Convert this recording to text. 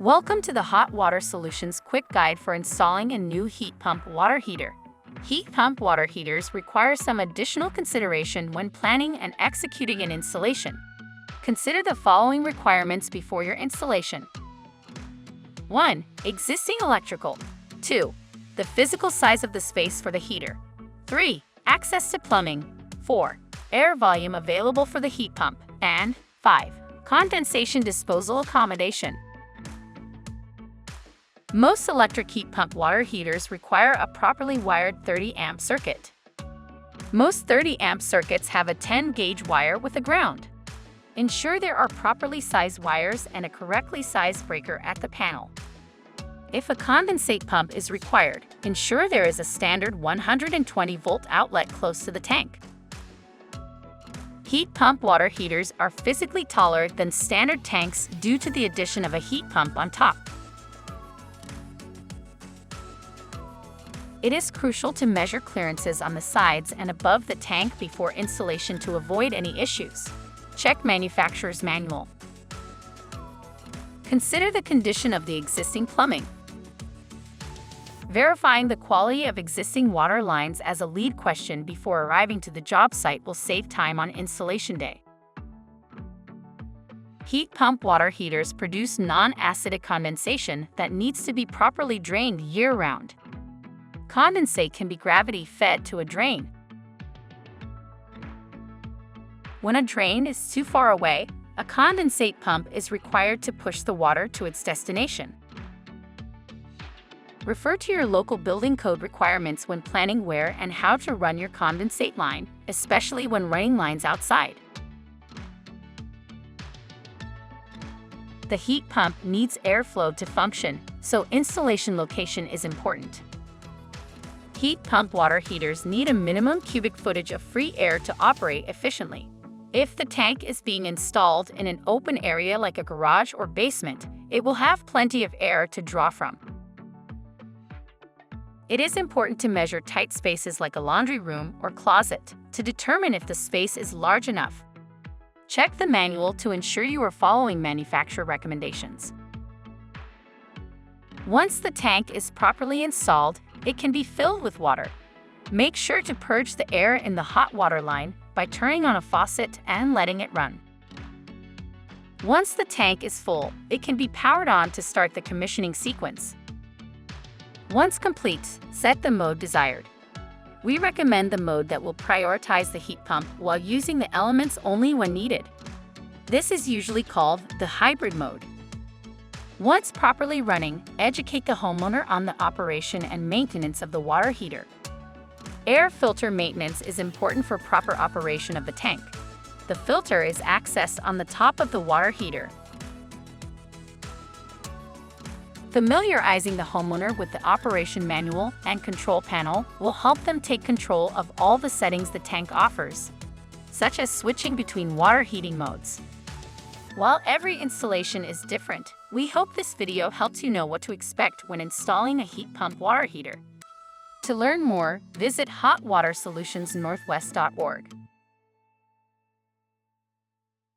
Welcome to the Hot Water Solutions quick guide for installing a new heat pump water heater. Heat pump water heaters require some additional consideration when planning and executing an installation. Consider the following requirements before your installation. 1. Existing electrical. 2. The physical size of the space for the heater. 3. Access to plumbing. 4. Air volume available for the heat pump. And 5. Condensation disposal accommodation. Most electric heat pump water heaters require a properly wired 30-amp circuit. Most 30-amp circuits have a 10-gauge wire with a ground. Ensure there are properly sized wires and a correctly sized breaker at the panel. If a condensate pump is required, ensure there is a standard 120-volt outlet close to the tank. Heat pump water heaters are physically taller than standard tanks due to the addition of a heat pump on top. It is crucial to measure clearances on the sides and above the tank before installation to avoid any issues. Check manufacturer's manual. Consider the condition of the existing plumbing. Verifying the quality of existing water lines as a lead question before arriving to the job site will save time on installation day. Heat pump water heaters produce non-acidic condensation that needs to be properly drained year-round. Condensate can be gravity-fed to a drain. When a drain is too far away, a condensate pump is required to push the water to its destination. Refer to your local building code requirements when planning where and how to run your condensate line, especially when running lines outside. The heat pump needs airflow to function, so installation location is important. Heat pump water heaters need a minimum cubic footage of free air to operate efficiently. If the tank is being installed in an open area like a garage or basement, it will have plenty of air to draw from. It is important to measure tight spaces like a laundry room or closet to determine if the space is large enough. Check the manual to ensure you are following manufacturer recommendations. Once the tank is properly installed, it can be filled with water. Make sure to purge the air in the hot water line by turning on a faucet and letting it run. Once the tank is full, it can be powered on to start the commissioning sequence. Once complete, set the mode desired. We recommend the mode that will prioritize the heat pump while using the elements only when needed. This is usually called the hybrid mode. Once properly running, educate the homeowner on the operation and maintenance of the water heater. Air filter maintenance is important for proper operation of the tank. The filter is accessed on the top of the water heater. Familiarizing the homeowner with the operation manual and control panel will help them take control of all the settings the tank offers, such as switching between water heating modes. While every installation is different, we hope this video helps you know what to expect when installing a heat pump water heater. To learn more, visit hotwatersolutionsnorthwest.org.